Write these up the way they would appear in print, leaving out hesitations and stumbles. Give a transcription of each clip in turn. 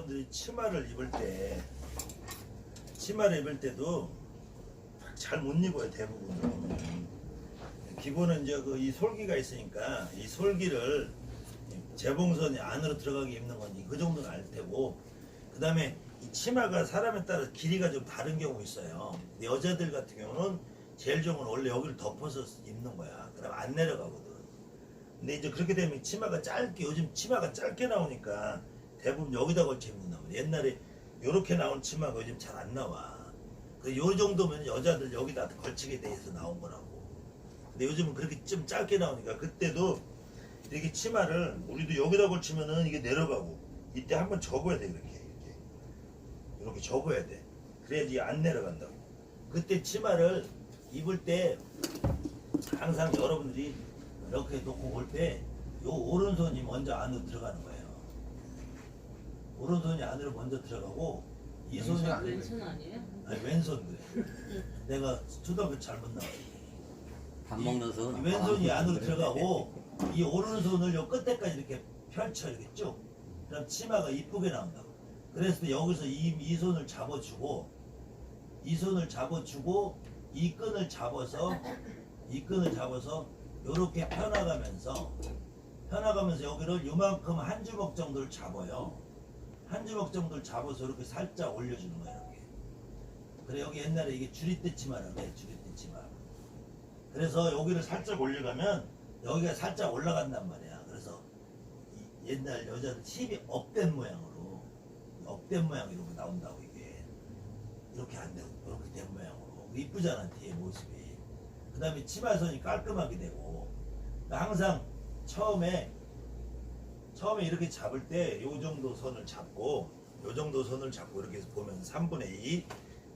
여러분들이 치마를 입을 때도 잘 못 입어요. 대부분. 기본은 이제 이 솔기가 있으니까 이 솔기를 재봉선이 안으로 들어가게 입는 건지 그 정도는 알 테고, 그 다음에 이 치마가 사람에 따라 길이가 좀 다른 경우 있어요. 근데 여자들 같은 경우는 제일 좋은 건 원래 여기를 덮어서 입는 거야. 그럼 안 내려가거든. 근데 이제 그렇게 되면 치마가 짧게, 요즘 치마가 짧게 나오니까 대부분 여기다 걸쳐 입는단 말이야. 옛날에 요렇게 나온 치마가 요즘 잘 안 나와. 요 정도면 여자들 여기다 걸치게 돼서 나온 거라고. 근데 요즘은 그렇게 좀 짧게 나오니까, 그때도 이렇게 치마를 우리도 여기다 걸치면은 이게 내려가고, 이때 한번 접어야 돼. 이렇게 접어야 돼. 그래야지 안 내려간다고. 그때 치마를 입을 때 항상 여러분들이 이렇게 놓고 볼 때 요 오른손이 먼저 안으로 들어가는 거예요. 오른손이 안으로 먼저 들어가고, 이 손이 왼손 아니에요? 아니 왼손 그래. 내가 초등학교 잘못 나와. 밥 먹는 손. 이 왼손이 안으로 들어가고, 이 오른손을 요 끝에까지 이렇게 펼쳐 이렇게 쭉. 그럼 치마가 이쁘게 나온다고. 그래서 여기서 이 손을 잡아주고, 이 손을 잡아주고, 이 끈을 잡아서 요렇게 펴나가면서 여기를 요만큼 한 주먹 정도를 잡아요. 한 주먹 정도를 잡아서 이렇게 살짝 올려주는 거예요. 이렇게. 그래, 여기 옛날에 이게 주리떼 치마라고 해. 주리떼 치마. 그래서 여기를 살짝 올려가면 여기가 살짝 올라간단 말이야. 그래서 옛날 여자들 힙이 업된 모양으로 이렇게 나온다고. 이게 이렇게 안 되고 이렇게 된 모양으로 이쁘잖아. 뒤에 모습이. 그 다음에 치마선이 깔끔하게 되고, 항상 처음에 이렇게 잡을 때 요 정도 선을 잡고 이렇게 해서 보면 3분의 2,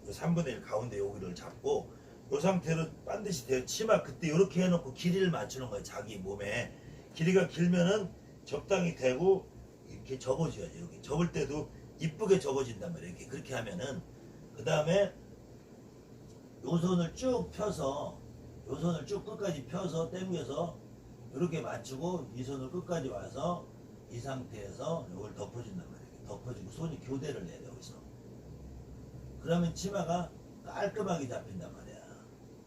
3분의 1 가운데 여기를 잡고, 이 상태로 반드시 돼요. 치마 그때 이렇게 해놓고 길이를 맞추는 거예요. 자기 몸에 길이가 길면은 적당히 되고, 이렇게 접어줘야죠. 이렇게 접을 때도 이쁘게 접어진단 말이에요. 이렇게 그렇게 하면은, 그 다음에 요 손을 쭉 펴서 끝까지 펴서 당겨서 이렇게 맞추고, 이 손을 끝까지 와서 이 상태에서 이걸 덮어준단 말이에요. 덮어주고 손이 교대를 해야 돼. 여기서. 그러면 치마가 깔끔하게 잡힌단 말이야.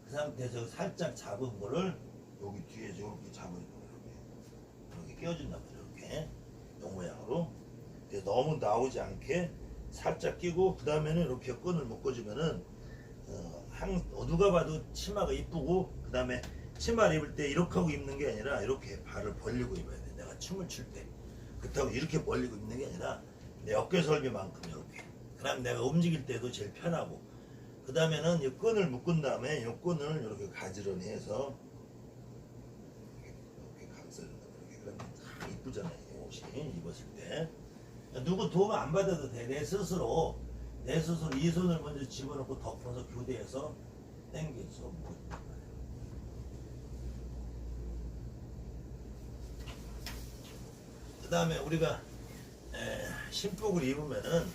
그 상태에서 살짝 잡은 거를 여기 뒤에서 이렇게 잡아주는 거예요. 이렇게 끼워준단 말이에요. 이렇게 이 모양으로. 너무 나오지 않게 살짝 끼고, 그 다음에는 이렇게 끈을 묶어주면은 누가 봐도 치마가 이쁘고, 그 다음에 치마를 입을 때 이렇게 하고 입는 게 아니라 이렇게 발을 벌리고 입어야 돼. 내가 춤을 출 때 그렇다고 이렇게 벌리고 입는 게 아니라 내 어깨 설비만큼 이렇게. 그럼 내가 움직일 때도 제일 편하고, 그 다음에는 이 끈을 묶은 다음에 이 끈을 이렇게 가지런히 해서 이렇게 감싸준다. 이렇게. 그러면 다 이쁘잖아요. 이 옷이 입었을 때. 누구 도움 안 받아도 돼. 내 스스로 이 손을 먼저 집어넣고 덮어서 교대해서 당겨서 묶어준단 말이에요. 그 다음에 우리가 신복을 입으면은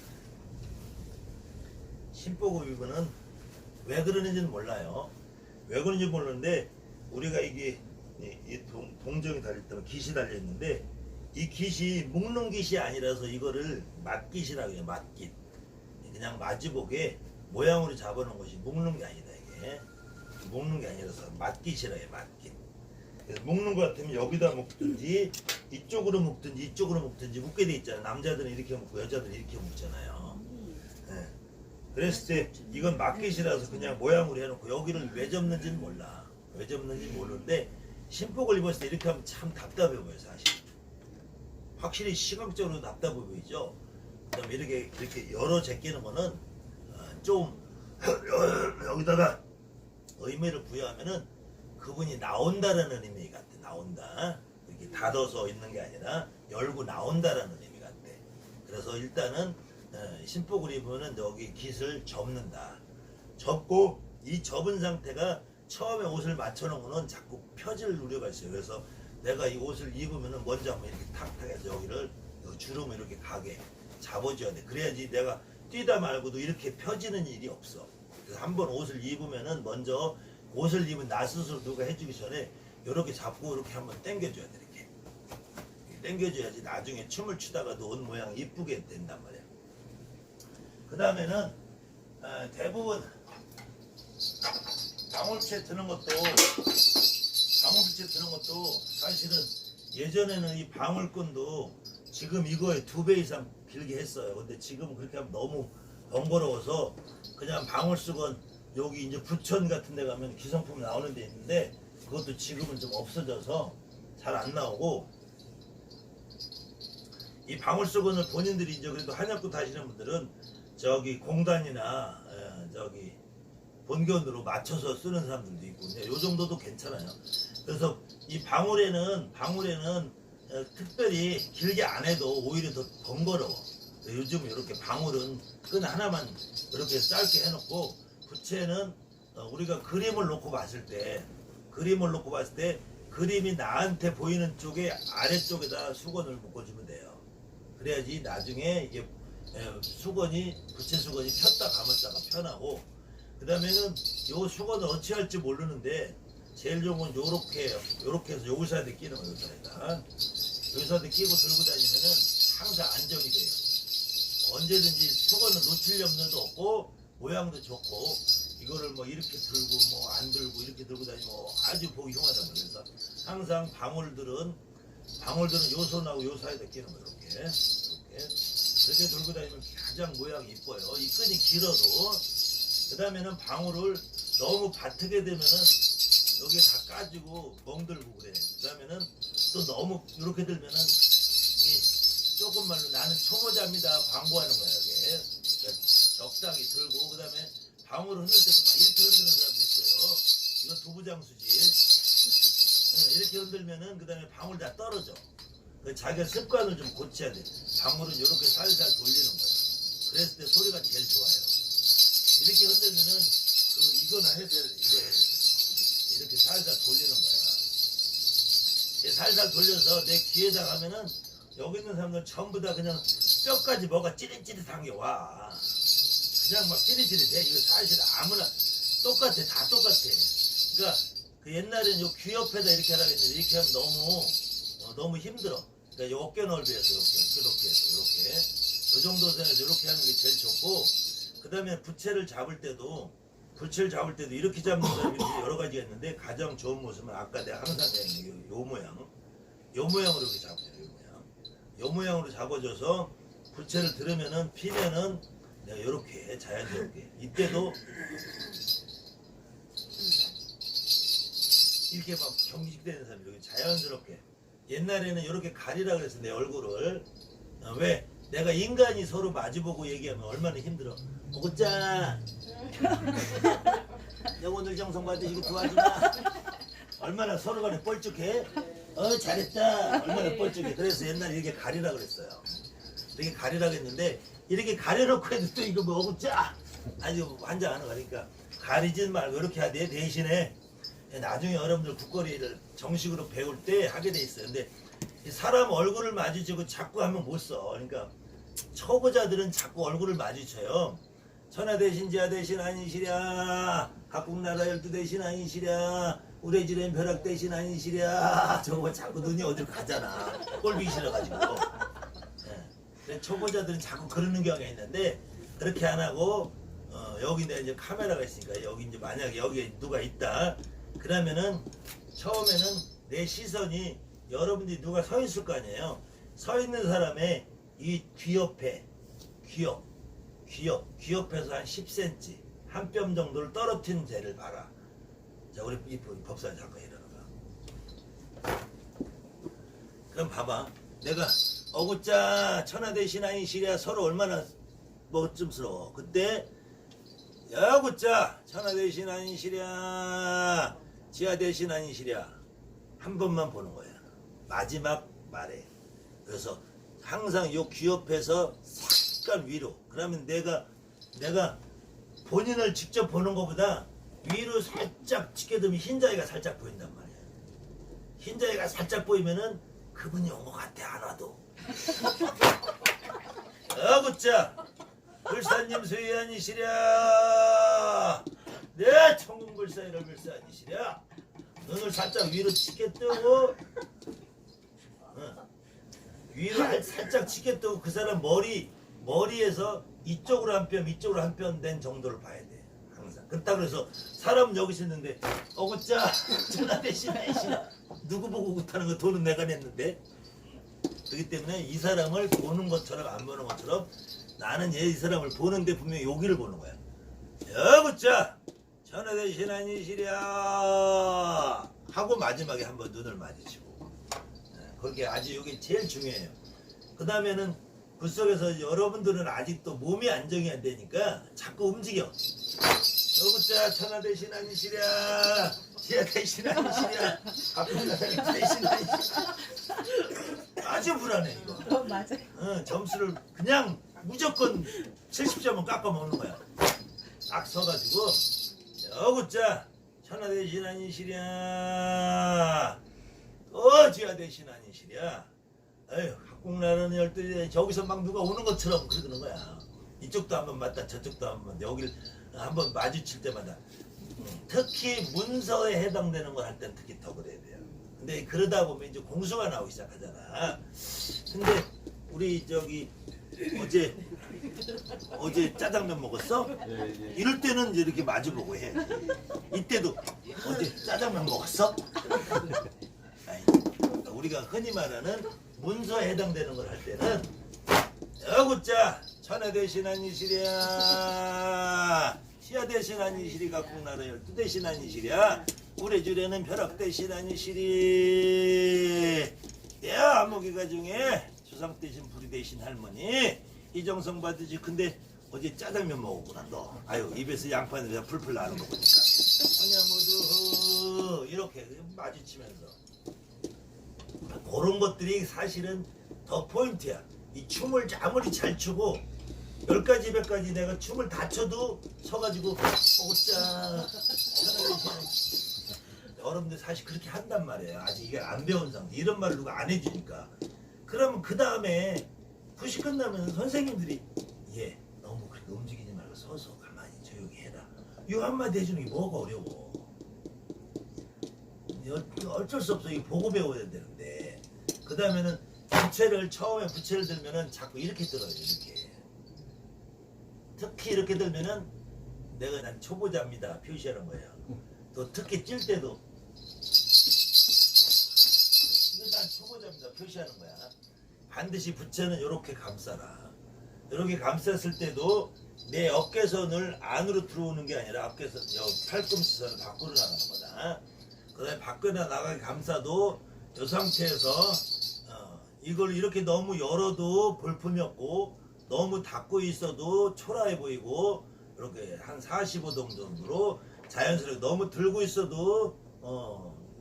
왜 그러는지는 몰라요. 왜 그런지 모르는데, 우리가 이게 동정이 달렸다면 깃이 달려있는데, 이 깃이 묶는 깃이 아니라서 이거를 맞깃이라고 해요. 맞깃. 그냥 마주보게 모양으로 잡아놓은 것이 묶는 게 아니다. 이게 묶는 게 아니라서 맞깃이라 해요. 맞깃. 그래서 묶는 것 같으면 여기다 묶든지 이쪽으로 묶든지 묶게 돼 있잖아요. 남자들은 이렇게 묶고 여자들은 이렇게 묶잖아요. 네. 그랬을 때 이건 맞깃이라서 그냥 모양으로 해놓고, 여기를 왜 접는지는 몰라. 왜 접는지는 모르는데, 신복을 입었을 때 이렇게 하면 참 답답해 보여요. 사실 확실히 시각적으로 답답해 보이죠. 그 다음에 이렇게 열어 제끼는 거는 좀 여기다가 의미를 부여하면은 그분이 나온다라는 의미 같아. 나온다. 이렇게 닫아서 있는 게 아니라 열고 나온다라는 의미 같아. 그래서 일단은 신복을 입으면은 여기 깃을 접는다. 접고, 이 접은 상태가 처음에 옷을 맞춰놓은 거는 자꾸 펴질 우려가 있어요. 그래서 내가 이 옷을 입으면은 먼저 한번 이렇게 탁탁 해서 여기를 주름을 이렇게 가게 잡아줘야 돼. 그래야지 내가 뛰다 말고도 이렇게 펴지는 일이 없어. 그래서 한번 옷을 입으면은 먼저 옷을 입은 나 스스로 누가 해주기 전에 이렇게 잡고 이렇게 한번 당겨줘야 돼. 이렇게 당겨줘야지 나중에 춤을 추다가도 옷 모양이 이쁘게 된단 말이야. 그 다음에는 대부분 방울채 드는 것도 사실은 예전에는 이 방울끈도 지금 이거에 2배 이상 길게 했어요. 근데 지금은 그렇게 하면 너무 번거로워서 그냥 방울수건 여기 이제 부천 같은 데 가면 기성품 나오는 데 있는데 그것도 지금은 좀 없어져서 잘 안 나오고, 이 방울수건을 본인들이 이제 그래도 한약국 하시는 분들은 저기 공단이나 저기 본견으로 맞춰서 쓰는 사람들도 있고, 요 정도도 괜찮아요. 그래서 이 방울에는 특별히 길게 안 해도 오히려 더 번거로워. 요즘 이렇게 방울은 끈 하나만 이렇게 짧게 해놓고, 부채는 우리가 그림을 놓고 봤을 때 그림이 나한테 보이는 쪽에 아래쪽에다 수건을 묶어주면 돼요. 그래야지 나중에 이게 부채 수건이 폈다 감았다가 편하고, 그 다음에는 요 수건을 어찌 할지 모르는데 제일 좋은 건 요렇게 해서 요사이드 끼는 거예요. 요사이드 끼고 들고 다니면은 항상 안정이 돼요. 언제든지 수건을 놓칠 염려도 없고 모양도 좋고, 이거를 뭐 이렇게 들고 뭐 안 들고 이렇게 들고 다니면 아주 보기 흉하단 말이에요. 그래서 항상 방울들은 요 손하고 요 사이에 끼는 거예요. 이렇게 들고 다니면 가장 모양이 이뻐요. 이 끈이 길어도. 그 다음에는 방울을 너무 바트게 되면은 여기에 다 까지고 멍들고 그래. 그 다음에는 또 너무 이렇게 들면은 이게 조금만로 나는 초보자입니다 광고하는 거야. 이게 그러니까 적당히 들고, 그 다음에 방울을 흔들 때도 막 이렇게 흔드는 사람도 있어요. 이건 두부장수지. 이렇게 흔들면은 그 다음에 방울 다 떨어져. 자기가 습관을 좀 고쳐야 돼. 방울은 이렇게 살살 돌리는 거예요. 그랬을 때 소리가 제일 좋아요. 이렇게 흔들면은 이거나 해야 돼. 이렇게 살살 돌리는 거야. 살살 돌려서 내 귀에다 가면은 여기 있는 사람들 전부 다 그냥 뼈까지 뭐가 찌릿찌릿한 게 와. 그냥 막 찌릿찌릿해. 이거 사실 아무나 똑같아. 다 똑같아. 그러니까 그 옛날에는 요 귀 옆에다 이렇게 하라고 했는데 이렇게 하면 너무 힘들어. 그러니까 요 어깨 넓이에서 이렇게 해서 이렇게. 요 정도 선에서 이렇게 하는 게 제일 좋고, 그 다음에 부채를 잡을 때도 이렇게 잡는 사람이 여러 가지가 있는데 가장 좋은 모습은 아까 내가 항상 얘기한 요 모양으로 이렇게 잡아요. 요 모양으로 잡아줘서 부채를 들으면은 피면은 내가 이렇게 자연스럽게 이때도 이렇게 막 경직되는 사람이 이렇게 자연스럽게. 옛날에는 이렇게 가리라 그랬어 내 얼굴을. 왜? 내가 인간이 서로 마주보고 얘기하면 얼마나 힘들어. 오구짜 내 오늘 정성 받으시고 도와주나. 얼마나 서로 간에 뻘쭉해. 잘했다. 얼마나 뻘쭉해. 그래서 옛날에 이렇게 가리라 그랬어요. 이렇게 가리라 그랬는데 이렇게 가려놓고 해도 또 이거 뭐 오구짜 아주 환장하는 거니까 가리진 말고 이렇게 해야 돼. 대신에 나중에 여러분들 국거리를 정식으로 배울 때 하게 돼 있어요. 근데 사람 얼굴을 마주치고 자꾸 하면 못 써. 그러니까 초보자들은 자꾸 얼굴을 마주쳐요. 천하 대신 지하 대신 아니시랴, 각국나라 12대신 아니시랴, 우레지렘 벼락 대신 아니시랴. 저거 자꾸 눈이 어디로 가잖아. 꼴보기 싫어가지고. 네. 초보자들은 자꾸 그러는 경우가 있는데 그렇게 안 하고 여기 내가 이제 카메라가 있으니까 여기 이제 만약에 여기에 누가 있다 그러면은 처음에는 내 시선이 여러분들이 누가 서 있을 거 아니에요. 서 있는 사람의 이 귀 옆에 귀 옆에서 한 10cm 한 뼘 정도를 떨어뜨린 데를 봐라. 자, 우리 이 법사님 잠깐 일어나봐. 그럼 봐봐. 내가 어구짜 천하 대신 아니시랴 서로 얼마나 멋쯤스러워. 그때 야구짜 천하 대신 아니시랴 지하 대신 아니시랴 한 번만 보는 거야. 마지막 말에. 그래서 항상 요 귀 옆에서 약간 위로. 그러면 내가 본인을 직접 보는 것보다 위로 살짝 치게되면 흰자위가 살짝 보인단 말이야. 흰자위가 살짝 보이면은 그분이 온 것 같아. 안 와도. 아구짜 불사님 수위 아니시랴. 네 천궁불사 일월불사 아니시랴. 눈을 살짝 위로 치게 뜨고 위로 살짝 치게 뜨고 그 사람 머리에서 이쪽으로 한 뼘 이쪽으로 한 뼘 된 정도를 봐야 돼 항상. 그렇다 그래서 사람 여기서 있는데 어구짜 전화 대신에 누구 보고 굿하는 거 돈은 내가 냈는데. 그렇기 때문에 이 사람을 보는 것처럼 안 보는 것처럼 나는 이 사람을 보는데 분명히 여기를 보는 거야. 여구짜 전화 대신 아니시랴 하고 마지막에 한번 눈을 마주치고. 그렇게 아주 이게 제일 중요해요. 그 다음에는 그 속에서 여러분들은 아직도 몸이 안정이 안 되니까 자꾸 움직여. 여구자 천하 대신 아니시랴 지하 대신 아니시랴 앞에 대신 아니시랴. 아주 불안해 이거. 맞아. 점수를 그냥 무조건 70점은 깎아 먹는 거야. 딱 서가지고 여구자 천하 대신 아니시랴 지하 대신 아니시랴. 에휴 학국나라는 열들이 저기서 막 누가 오는 것처럼 그러는 거야. 이쪽도 한번 맞다 저쪽도 한번 여기를 한번 마주칠 때마다 특히 문서에 해당되는 걸 할 땐 특히 더 그래야 돼요. 근데 그러다 보면 이제 공수가 나오기 시작하잖아. 근데 우리 저기 어제 짜장면 먹었어? 이럴 때는 이제 이렇게 마주보고 해. 이때도 어제 짜장면 먹었어? 아니, 우리가 흔히 말하는 문서에 해당되는 걸 할 때는 여구자 천하 대신 아니시랴 시야 대신 아니시리 각국나라 열두 대신 아니시랴 우레주례는 벼락 대신 아니시리 야 안목이가 중에 주상 대신 부리 대신 할머니 이정성 받으지. 근데 어제 짜장면 먹었구나 너. 아유 입에서 양파는 풀풀 나는 거 보니까 아니야 모두 이렇게 마주치면서 그런 것들이 사실은 더 포인트야. 이 춤을 아무리 잘 추고 10가지 100가지 내가 춤을 다 춰도 서가지고 오짜 여러분들 사실 그렇게 한단 말이에요. 아직 이게 안 배운 상태. 이런 말을 누가 안 해주니까. 그러면 그 다음에 푸시 끝나면 선생님들이 너무 그렇게 움직이지 말고 서서 가만히 조용히 해라. 이 한마디 해주는 게 뭐가 어려워. 어쩔 수 없어. 이거 보고 배워야 되는데. 그 다음에는 처음에 부채를 들면은 자꾸 이렇게 들어요. 이렇게. 특히 이렇게 들면은 난 초보자입니다 표시하는 거예요. 또 특히 찔 때도 이거 난 초보자입니다 표시하는 거야. 반드시 부채는 이렇게 감싸라. 이렇게 감쌌을 때도 내 어깨선을 안으로 들어오는 게 아니라 어깨선 팔꿈치선을 밖으로 나가는 거다. 그 다음에 밖으로 나가게 감싸도 이 상태에서 이걸 이렇게 너무 열어도 볼품이 없고 너무 닫고 있어도 초라해 보이고 이렇게 한 45도 정도로 자연스럽게 너무 들고 있어도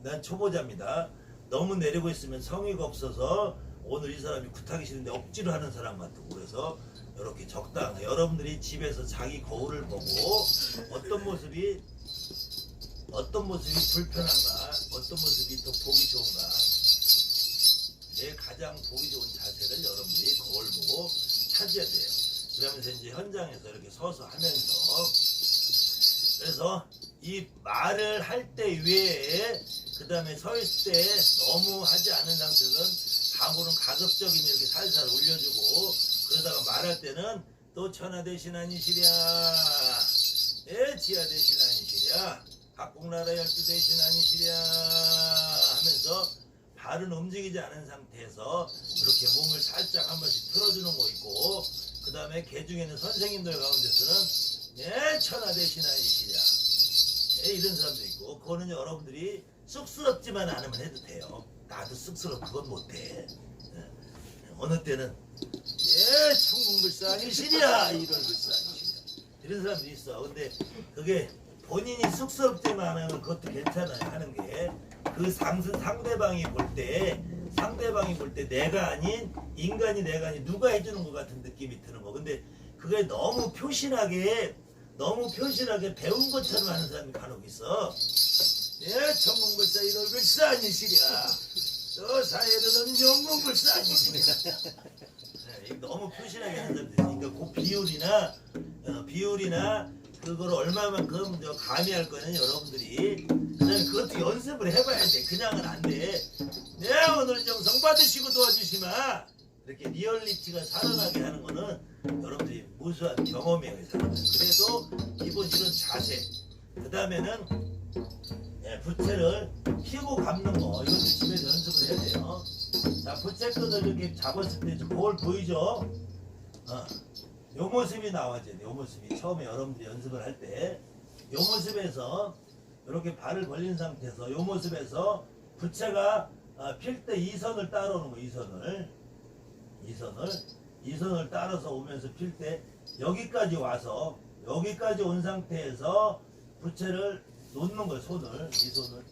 난 초보자입니다. 너무 내리고 있으면 성의가 없어서 오늘 이 사람이 굿하기 싫은데 억지로 하는 사람 같고 그래서 이렇게 적당히 여러분들이 집에서 자기 거울을 보고 어떤 모습이 불편한가 어떤 모습이 더 보기 좋은가 내 가장 보기 좋은 자세를 여러분들이 거울 보고 찾아야 돼요. 그러면서 이제 현장에서 이렇게 서서 하면서 그래서 이 말을 할 때 외에 그 다음에 서 있을 때 너무 하지 않은 상태는 방울은 가급적이면 이렇게 살살 올려주고 그러다가 말할 때는 또 천하 대신 아니시랴 지하 대신 아니시랴 각국나라 열두 대신 아니시랴 하면서 발은 움직이지 않은 상태에서 이렇게 몸을 살짝 한 번씩 틀어주는 거 있고 그 다음에 개 중에는 선생님들 가운데서는 천하 대신 아니시랴 이런 사람도 있고 그거는 여러분들이 쑥스럽지만 않으면 해도 돼요. 나도 쑥스럽고 그건 못해. 어느 때는 천궁불사 아니시랴 이런 불사 아니시랴 이런 사람도 있어. 근데 그게 본인이 쑥스럽지만 않으면 그것도 괜찮아요. 하는 게 그 상대방이 볼 때 내가 아닌 인간이 내가 아닌 누가 해주는 것 같은 느낌이 드는 거. 근데 그게 너무 표신하게 배운 것처럼 하는 사람이 간혹 있어. 천궁불사 이럴 불사 아니시랴 저 사회로는 영궁불사 아니시랴 너무 표신하게 하는 사람들이 있으니까 그 비율이나 그걸 얼마만큼 가미할 거는 여러분들이 그다음에 그것도 연습을 해봐야 돼. 그냥은 안 돼. 오늘 정성 받으시고 도와주시마. 이렇게 리얼리티가 살아나게 하는 거는 여러분들이 무수한 경험에 의해서 하는 거예요. 그래도 기본 이런 자세, 그 다음에는 부채를 피고 감는 거, 이것도 집에서 연습을 해야 돼요. 자, 부채끈을 이렇게 잡았을 때 거울 보이죠? 요 모습이 나와줘야 돼. 요 모습이 처음에 여러분들이 연습을 할 때 요 모습에서 이렇게 발을 벌린 상태에서 요 모습에서 부채가 필 때 이 선을 따라오는 거, 이 선을 따라서 오면서 필 때 여기까지 와서 여기까지 온 상태에서 부채를 놓는 거예요. 이 손을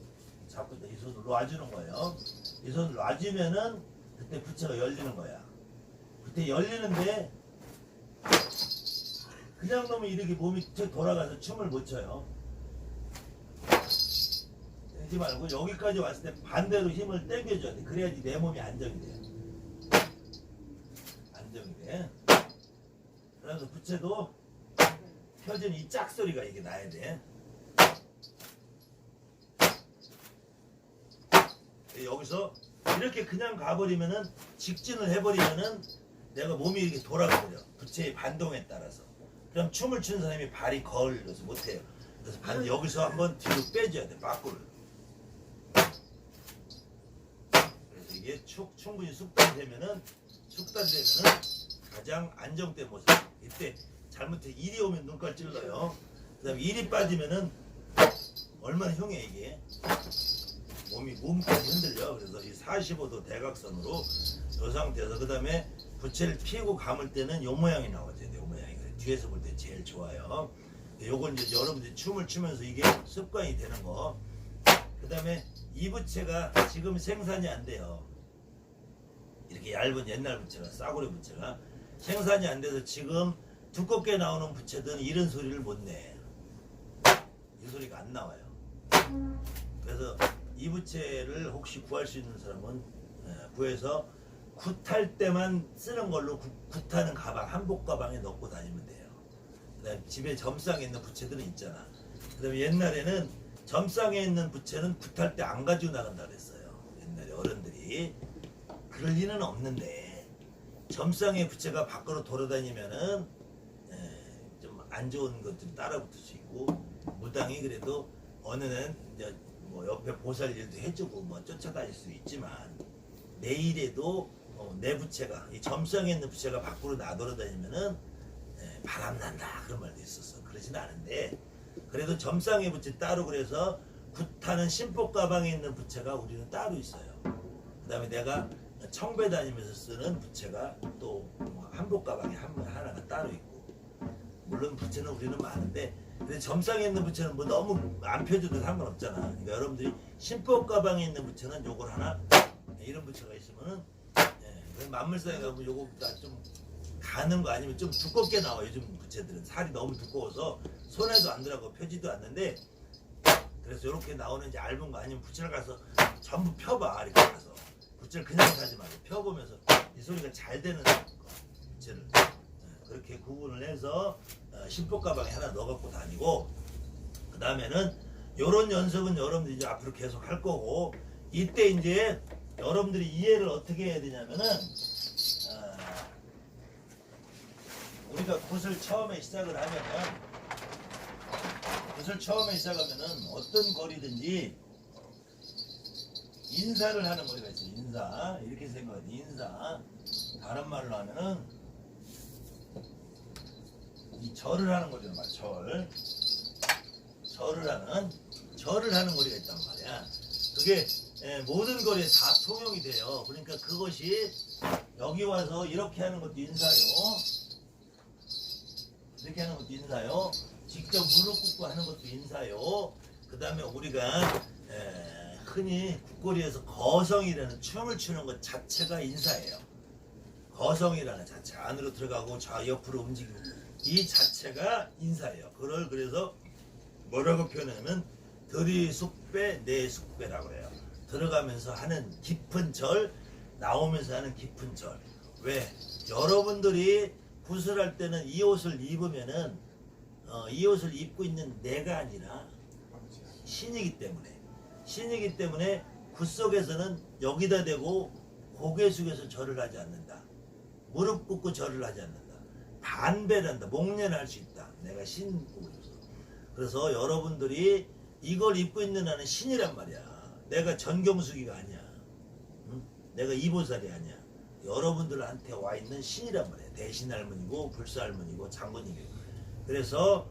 잡고 이 손을 놔주는 거예요. 이 손을 놔주면은 그때 부채가 열리는 거야. 그때 열리는데 그냥 놓으면 이렇게 몸이 돌아가서 춤을 못 춰요. 되지 말고 여기까지 왔을 때 반대로 힘을 당겨줘야 돼. 그래야지 내 몸이 안정이 돼요. 안정이 돼. 그래서 부채도 펴진 이 짝소리가 이게 나야 돼. 여기서 이렇게 그냥 가버리면은 직진을 해버리면은 내가 몸이 이렇게 돌아가버려. 부채의 반동에 따라서. 그럼 춤을 추는 사람이 발이 걸려서 못해요. 그래서 반 여기서 한번 뒤로 빼줘야 돼. 밖으로. 그래서 이게 충분히 숙달되면은 가장 안정된 모습. 이때 잘못해 일이 오면 눈깔 찔러요. 그다음에 일이 빠지면은 얼마나 흉해 이게. 몸까지 흔들려. 그래서 이 45도 대각선으로 이 상태에서 그다음에 부채를 피고 감을 때는 요 모양이 나와줘야 돼. 요 모양이 뒤에서 볼 때 제일 좋아요. 요건 이제 여러분들이 춤을 추면서 이게 습관이 되는 거. 그다음에 이 부채가 지금 생산이 안 돼요. 이렇게 얇은 옛날 부채가, 싸구려 부채가 생산이 안 돼서 지금 두껍게 나오는 부채들은 이런 소리를 못 내. 이 소리가 안 나와요. 그래서 이 부채를 혹시 구할 수 있는 사람은 구해서 굿할 때만 쓰는 걸로 굿하는 가방, 한복 가방에 넣고 다니면 돼요. 그다음에 집에 점상에 있는 부채들은 있잖아. 그다음에 옛날에는 점상에 있는 부채는 굿할 때 안 가지고 나간다 그랬어요. 옛날에 어른들이. 그럴 리는 없는데 점상의 부채가 밖으로 돌아다니면은 좀 안 좋은 것들이 따라붙을 수 있고, 무당이 그래도 어느 날 이제 뭐 옆에 보살 일도 해주고 뭐 쫓아다닐 수 있지만 내일에도 내 부채가, 이 점성에 있는 부채가 밖으로 나돌아다니면은 바람 난다 그런 말도 있었어. 그러진 않은데 그래도 점상의 부채 따로, 그래서 굿하는 신복 가방에 있는 부채가 우리는 따로 있어요. 그 다음에 내가 청배 다니면서 쓰는 부채가 또 한복 가방에 하나가 따로 있고, 물론 부채는 우리는 많은데 근데 점상에 있는 부채는 뭐 너무 안 펴줘도 상관없잖아. 그러니까 여러분들이 신복 가방에 있는 부채는 요걸 하나, 이런 부채가 있으면은 만물상에 가면 요거 좀 가는 거 아니면 좀 두껍게 나와. 요즘 부채들은 살이 너무 두꺼워서 손에도 안 들어가고 펴지도 않는데, 그래서 이렇게 나오는 이제 얇은 거 아니면 부채를 가서 전부 펴봐. 이렇게 가서 부채를 그냥 가지 말고 펴보면서 이 소리가 잘 되는 거, 부채를 그렇게 구분을 해서 신복 가방에 하나 넣어갖고 다니고, 그 다음에는 요런 연습은 여러분들이 이제 앞으로 계속 할 거고, 이때 이제 여러분들이 이해를 어떻게 해야 되냐면은 우리가 굿을 처음에 시작을 하면은 어떤 거리든지 인사를 하는 거리가 있어요. 인사. 이렇게 생각해요. 인사. 다른 말로 하면은 이 절을 하는 거리란 말이야. 절을 하는 거리가 있단 말이야. 그게 모든 거리에 다 통용이 돼요. 그러니까 그것이 여기 와서 이렇게 하는 것도 인사요. 이렇게 하는 것도 인사요. 직접 무릎 꿇고 하는 것도 인사요. 그 다음에 우리가 흔히 국거리에서 거성이라는 춤을 추는 것 자체가 인사예요. 거성이라는 자체, 안으로 들어가고 좌 옆으로 움직이고 이 자체가 인사예요. 그래서 뭐라고 표현하면 들이숙배 내숙배라고 해요. 들어가면서 하는 깊은 절, 나오면서 하는 깊은 절. 왜? 여러분들이 굿을 할 때는 이 옷을 입으면은 이 옷을 입고 있는 내가 아니라 신이기 때문에 굿 속에서는 여기다 대고 고개 숙여서 절을 하지 않는다. 무릎 꿇고 절을 하지 않는다. 반배를 한다. 목례를 할 수 있다. 내가 신복을 입어서. 그래서 여러분들이 이걸 입고 있는 나는 신이란 말이야. 내가 전경숙이가 아니야. 응? 내가 이보살이 아니야. 여러분들한테 와 있는 신이란 말이야. 대신할머니고 불사할머니고 장군이고. 그래서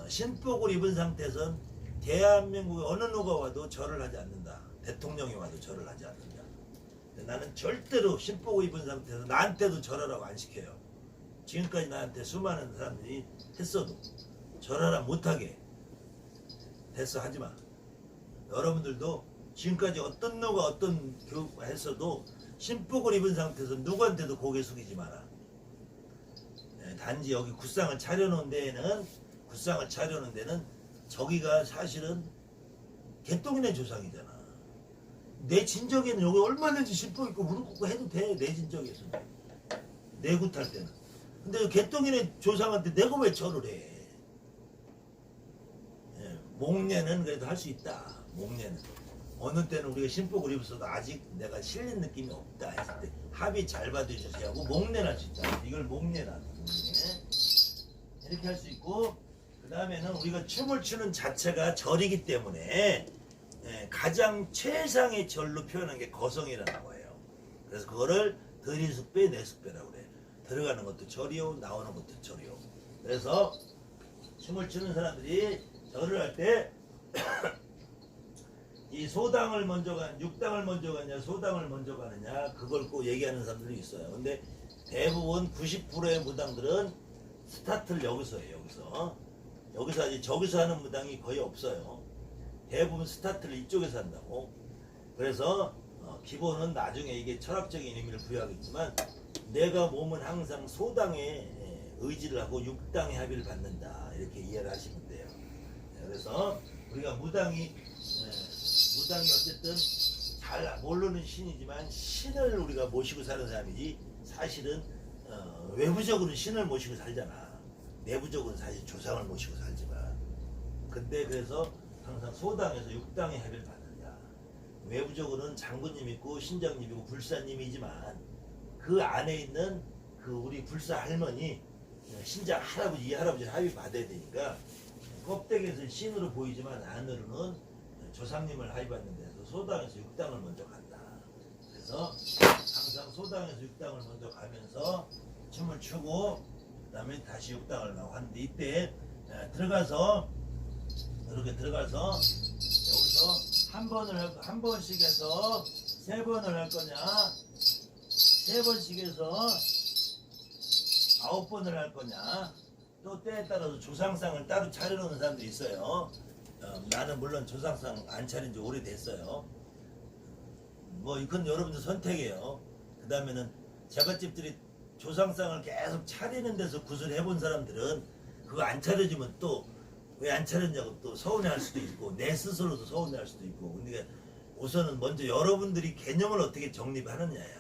신복을 입은 상태에선 대한민국에 어느 누가 와도 절을 하지 않는다. 대통령이 와도 절을 하지 않는다. 나는 절대로 신복을 입은 상태에서 나한테도 절하라고 안 시켜요. 지금까지 나한테 수많은 사람들이 했어도 절하라 못하게 됐어. 하지마. 여러분들도 지금까지 어떤 누가 어떤 교육 했어도 신복을 입은 상태에서 누구한테도 고개 숙이지 마라. 단지 여기 굿상을 차려놓은 데는 저기가 사실은 개똥이네 조상이잖아. 내 진적에는 여기 얼마든지 신복 입고 무릎 꿇고 해도 돼. 내 진적에서 내 굿할 때는. 근데 개똥이네 조상한테 내가 왜 절을 해? 목례는 그래도 할 수 있다. 목례는 어느 때는 우리가 신복을 입었어도 아직 내가 실린 느낌이 없다 했을 때 합의 잘 봐주셔야 하고 목례를 할 수 있다. 이걸 목례라 이렇게 할 수 있고, 그 다음에는 우리가 춤을 추는 자체가 절이기 때문에 가장 최상의 절로 표현한 게 거성이라는 거예요. 그래서 그거를 들이숙배 내숙배라고 그래요. 들어가는 것도 절이요, 나오는 것도 절이요. 그래서 춤을 추는 사람들이 절을 할 때 이 소당을 먼저 가냐, 육당을 먼저 가냐, 소당을 먼저 가느냐, 그걸 꼭 얘기하는 사람들이 있어요. 근데 대부분 90%의 무당들은 스타트를 여기서 해요. 여기서 하지 저기서 하는 무당이 거의 없어요. 대부분 스타트를 이쪽에서 한다고. 그래서 기본은 나중에 이게 철학적인 의미를 부여하겠지만 내가 몸은 항상 소당에 의지를 하고 육당의 합의를 받는다. 이렇게 이해를 하시면 돼요. 그래서 우리가 무당이 어쨌든 잘 모르는 신이지만 신을 우리가 모시고 사는 사람이지 사실은 외부적으로는 신을 모시고 살잖아. 내부적으로는 사실 조상을 모시고 살지만. 근데 그래서 항상 소당에서 육당의 합의를 받는다. 외부적으로는 장군님 있고 신장님이고 불사님이지만 그 안에 있는 그 우리 불사 할머니, 신장 할아버지, 이 할아버지를 합의 받아야 되니까 껍데기에서는 신으로 보이지만 안으로는 조상님을 합의받는 데서 소당에서 육당을 먼저 간다. 그래서 항상 소당에서 육당을 먼저 가면서 춤을 추고 그 다음에 다시 육당을 가고 하는데 이때 들어가서 이렇게 들어가서 여기서 한 번씩 해서 3번을 할 거냐, 3번씩 해서 9번을 할 거냐, 또 때에 따라서 조상상을 따로 차려놓는 사람도 있어요. 나는 물론 조상상 안 차린 지 오래됐어요. 뭐 이건 여러분들 선택이에요. 그 다음에는 제갓집들이 조상상을 계속 차리는 데서 굿을 해본 사람들은 그거 안 차려주면 또 왜 안 차렸냐고 또 서운해할 수도 있고 내 스스로도 서운해할 수도 있고. 근데 우선은 먼저 여러분들이 개념을 어떻게 정립하느냐야.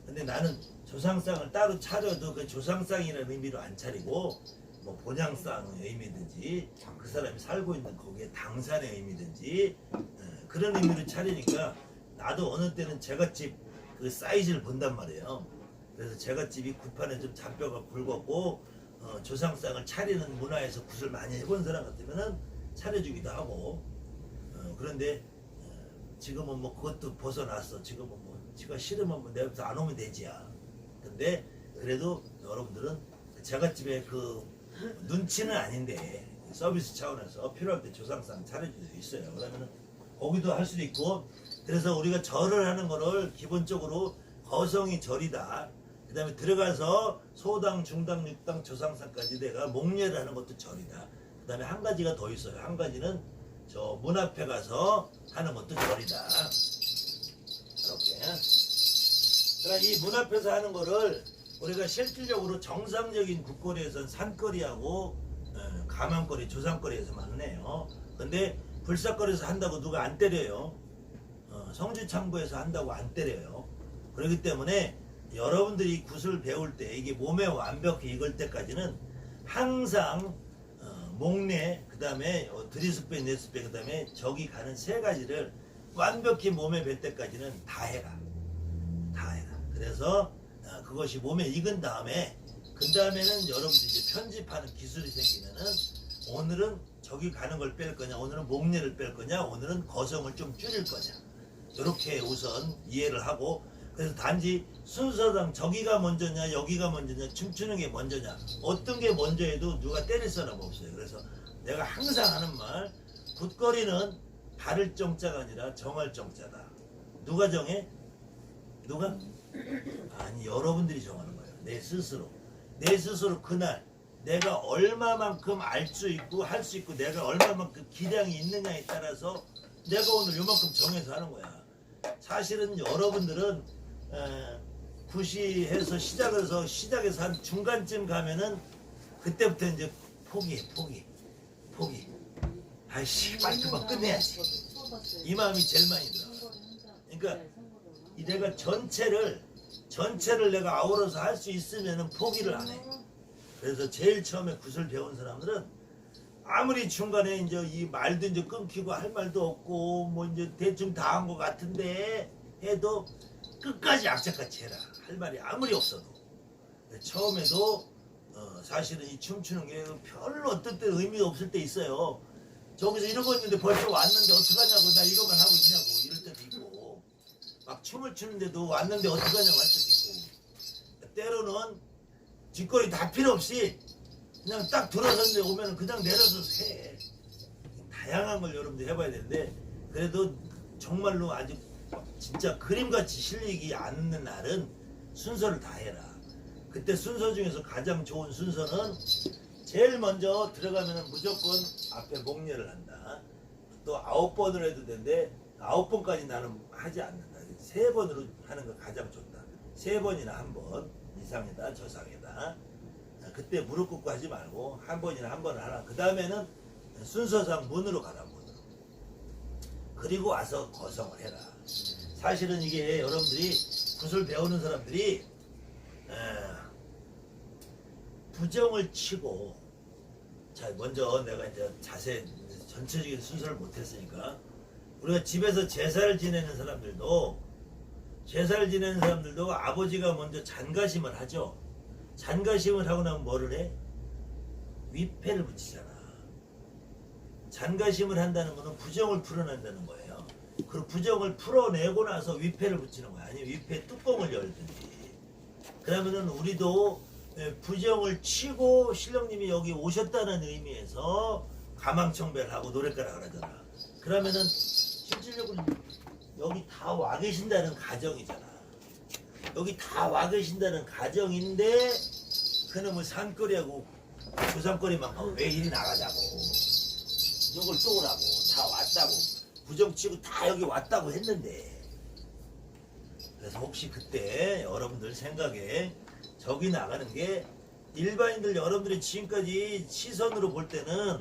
근데 나는 조상상을 따로 차려도 그 조상상이라는 의미로 안 차리고 뭐 본향상의 의미든지 그 사람이 살고 있는 거기에 당산의 의미든지 그런 의미로 차리니까 나도 어느 때는 제갓집 그 사이즈를 본단 말이에요. 그래서 제갓집이 굿판에 좀 잔뼈가 굵었고 조상상을 차리는 문화에서 굿을 많이 해본 사람 같으면은 차려주기도 하고 그런데 지금은 뭐 그것도 벗어났어. 지금은 뭐 지가 싫으면 뭐 내부터 안 오면 되지야. 근데 그래도 여러분들은 제갓집에 그 눈치는 아닌데 서비스 차원에서 필요할 때 조상상 차려줄 수 있어요. 그러면은 거기도 할 수도 있고. 그래서 우리가 절을 하는 거를 기본적으로 거성이 절이다. 그 다음에 들어가서 소당, 중당, 육당, 조상상까지 내가 목례를 하는 것도 절이다. 그 다음에 한 가지가 더 있어요. 한 가지는 저 문 앞에 가서 하는 것도 절이다. 이렇게. 그러니까 이 문 앞에서 하는 거를 우리가 실질적으로 정상적인 국거리에서는 산거리하고 가망거리, 조상거리에서만 해요. 근데 불사거리에서 한다고 누가 안 때려요. 성주창고에서 한다고 안 때려요. 그렇기 때문에 여러분들이 굿을 배울 때 이게 몸에 완벽히 익을 때까지는 항상 목례, 그 다음에 들이숙배, 내숙배, 그 다음에 저기 가는 3가지를 완벽히 몸에 뵐 때까지는 다 해라. 다 해라. 그래서 그것이 몸에 익은 다음에 그 다음에는 여러분들 이제 편집하는 기술이 생기면은 오늘은 저기 가는 걸 뺄 거냐, 오늘은 목례를 뺄 거냐, 오늘은 거성을 좀 줄일 거냐, 이렇게 우선 이해를 하고, 그래서 단지 순서상 저기가 먼저냐 여기가 먼저냐 춤추는 게 먼저냐 어떤 게 먼저 해도 누가 때릴 사람 없어요. 그래서 내가 항상 하는 말, 굿거리는 바를 정자가 아니라 정할 정자다. 누가 정해? 누가? 아니, 여러분들이 정하는 거예요. 내 스스로 그날 내가 얼마만큼 알 수 있고 할 수 있고 내가 얼마만큼 기량이 있느냐에 따라서 내가 오늘 요만큼 정해서 하는 거야. 사실은 여러분들은 구시해서 시작해서 한 중간쯤 가면은 그때부터 이제 포기. 아이씨, 빨리 그만 끝내야지. 이 마음이 제일 많이 들어. 그러니까 이 내가 전체를 내가 아우러서 할 수 있으면은 포기를 안 해. 그래서 제일 처음에 굿을 배운 사람들은 아무리 중간에 이제 이 말도 이제 끊기고 할 말도 없고 뭐 이제 대충 다 한 것 같은데 해도 끝까지 악착같이 해라. 할 말이 아무리 없어도. 처음에도 사실은 이 춤추는 게 별로 어떤 때 의미가 없을 때 있어요. 저기서 이러고 있는데 벌써 왔는데 어떡하냐고, 나 이것만 하고 있냐고 이럴 때도 있고, 막 춤을 추는데도 왔는데 어떡하냐고 할 때도 있고, 때로는 뒷거리 다 필요 없이 그냥 딱 들어섰는데 오면은 그냥 내려서 해. 다양한 걸 여러분들 해봐야 되는데, 그래도 정말로 아주 진짜 그림같이 실리지 않는 날은 순서를 다 해라. 그때 순서 중에서 가장 좋은 순서는 제일 먼저 들어가면은 무조건 앞에 목례를 한다. 또 9번을 해도 되는데 9번까지 나는 하지 않는다. 3번으로 하는 거 가장 좋다. 3번이나 1번 이상이다 저상이다. 그때 무릎 꿇고 하지 말고 1번이나 1번을 하라. 그 다음에는 순서상 문으로 가라. 문으로. 그리고 와서 거성을 해라. 사실은 이게 여러분들이 굿을 배우는 사람들이 부정을 치고, 자 먼저 내가 이제 자세 전체적인 순서를 못했으니까, 우리가 집에서 제사를 지내는 사람들도 아버지가 먼저 잔가심을 하죠. 잔가심을 하고 나면 뭐를 해? 위패를 붙이잖아. 잔가심을 한다는 것은 부정을 풀어낸다는 거예요. 그 부정을 풀어내고 나서 위패를 붙이는 거야. 아니면 위패 뚜껑을 열든지. 그러면은 우리도 부정을 치고 신령님이 여기 오셨다는 의미에서 가망청배를 하고 노래가라 그러잖아. 그러면은 실질적으로 여기 다 와 계신다는 가정이잖아. 여기 다 와 계신다는 가정인데 그놈의 산거리하고 조산거리만 가고 왜 이리 나가자고, 이걸 또 오라고, 다 왔다고, 부정치고 다 여기 왔다고 했는데. 그래서 혹시 그때 여러분들 생각에 저기 나가는 게 일반인들 여러분들이 지금까지 시선으로 볼 때는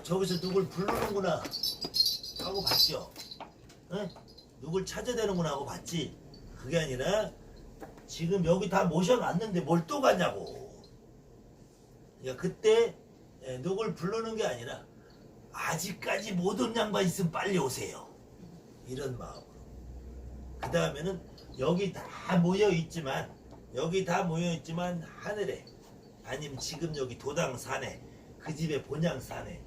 저기서 누굴 부르는구나 하고 봤죠. 응? 누굴 찾아대는구나 하고 봤지. 그게 아니라 지금 여기 다 모셔놨는데 뭘 또 가냐고. 그러니까 그때 누굴 부르는 게 아니라 아직까지 못 온 양반 있으면 빨리 오세요. 이런 마음으로. 그 다음에는 여기 다 모여있지만 하늘에, 아니면 지금 여기 도당산에, 그 집의 본향산에,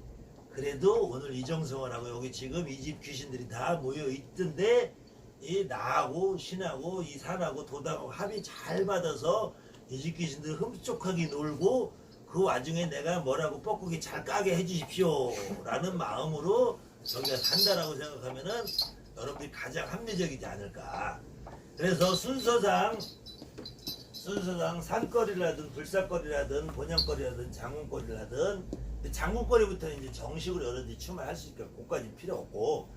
그래도 오늘 이정성원하고 여기 지금 이 집 귀신들이 다 모여있던데 이 나하고 신하고 이 산하고 도당하고 합의 잘 받아서 이 집 귀신들 흠족하게 놀고 그 와중에 내가 뭐라고 뻐꾸기 잘 까게 해주십시오 라는 마음으로 저기가 산다라고 생각하면은 여러분들이 가장 합리적이지 않을까. 그래서 순서상 산거리라든 불사거리라든 본향거리라든 장군거리라든, 장군거리부터는 이제 정식으로 여러분들이 춤을 할 수 있으니까 그까지 필요 없고,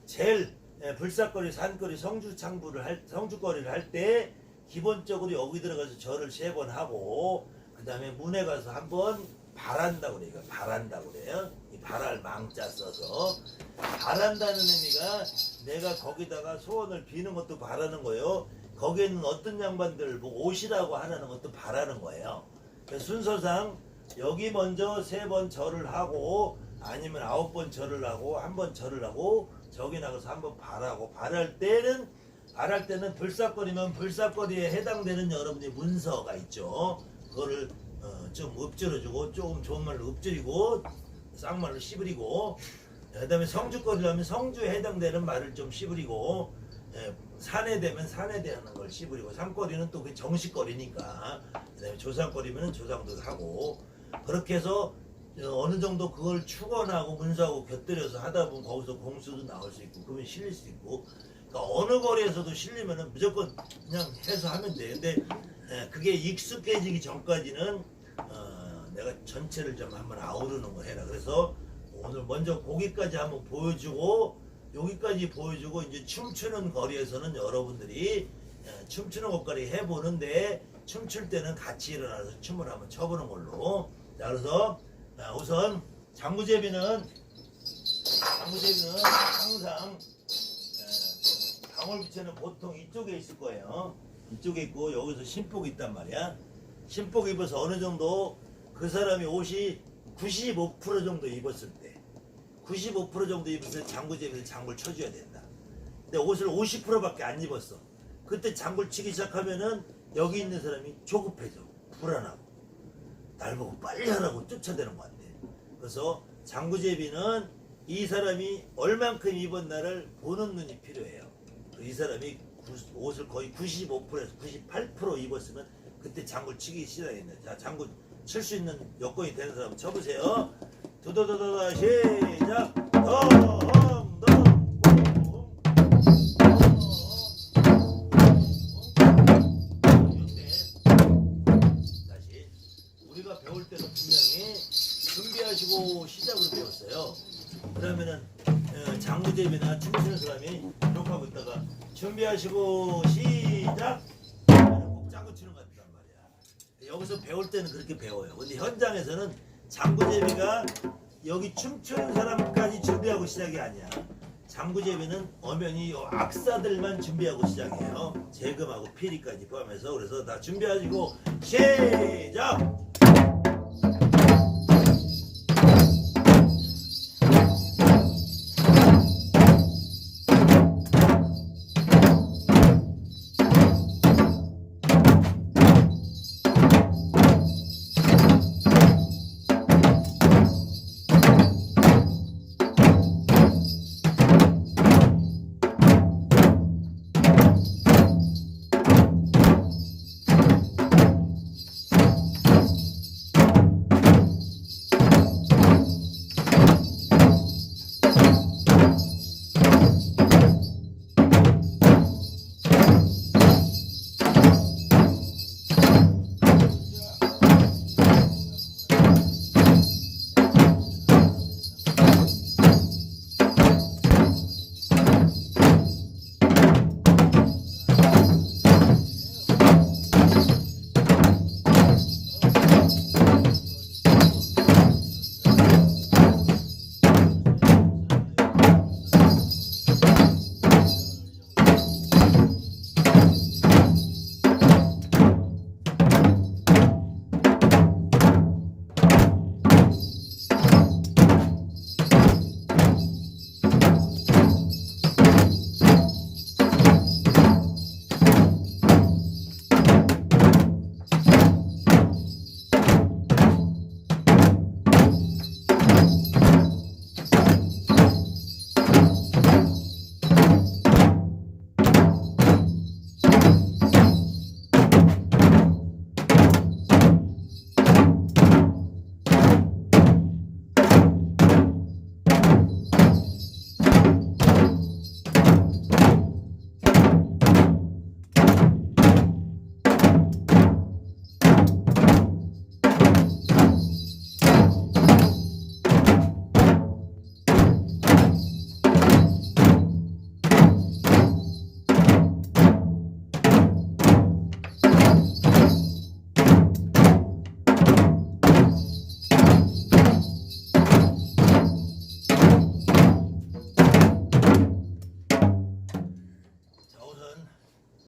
제일 불사거리, 산거리, 성주거리를 할 때 기본적으로 여기 들어가서 절을 3번 하고, 그 다음에 문에 가서 한번 발한다고 그래요. 발한다고 그래요. 이 발할 망자 써서 발한다는 의미가 내가 거기다가 소원을 비는 것도 바라는 거예요. 거기에는 어떤 양반들 뭐 오시라고 하는 것도 바라는 거예요. 순서상 여기 먼저 3번 절을 하고, 아니면 9번 절을 하고, 1번 절을 하고, 저기 나가서 한번 발하고, 발할 때는 안 할 때는 불삭거리면 불삭거리에 해당되는 여러분들이 문서가 있죠. 그거를 좀 읊조려주고 조금 좋은 말로 읊조리고 쌍말로 씹으리고 그다음에 성주거리라면 성주에 해당되는 말을 좀 씹으리고 산에 되면 산에 대한 걸 씹으리고 산거리는 또 그 정식거리니까 그다음에 조상거리면 조상도 하고 그렇게 해서 어느 정도 그걸 축원하고 문서하고 곁들여서 하다 보면 거기서 공수도 나올 수 있고 그러면 실릴 수 있고 그러니까 어느 거리에서도 실리면은 무조건 그냥 해서 하면 돼. 근데 그게 익숙해지기 전까지는 내가 전체를 좀 한번 아우르는 걸 해라. 그래서 오늘 먼저 거기까지 한번 보여주고 여기까지 보여주고 이제 춤추는 거리에서는 여러분들이 춤추는 것까지 해보는데 춤출 때는 같이 일어나서 춤을 한번 춰보는 걸로. 자 그래서 우선 장구제비는 항상 방울비체는 보통 이쪽에 있을 거예요. 이쪽에 있고 여기서 신복이 있단 말이야. 신복 입어서 어느 정도 그 사람이 옷이 95% 정도 입었을 때 95% 정도 입었을 때 장구제비를 장구를 쳐줘야 된다. 근데 옷을 50%밖에 안 입었어. 그때 장구를 치기 시작하면은 여기 있는 사람이 조급해져. 불안하고 날 보고 빨리 하라고 쫓아대는 것 같아. 그래서 장구제비는 이 사람이 얼만큼 입은 날을 보는 눈이 필요해요. 이 사람이 옷을 거의 95%에서 98% 입었으면 그때 장구를 치기 시작했네. 자, 장구 칠 수 있는 여건이 되는 사람 쳐보세요. 두더더더더 시작. 다시 우리가 배울 때는 분명히 준비하시고 시작으로 배웠어요. 그러면은 장구제비나 춤추는 사람이 이렇게 하고 있다가 준비하시고 시작. 꼭 장구 치는 것 같단 말이야. 여기서 배울 때는 그렇게 배워요. 근데 현장에서는 장구제비가 여기 춤추는 사람까지 준비하고 시작이 아니야. 장구제비는 엄연히 요 악사들만 준비하고 시작해요. 재금하고 피리까지 포함해서. 그래서 다 준비하시고 시작.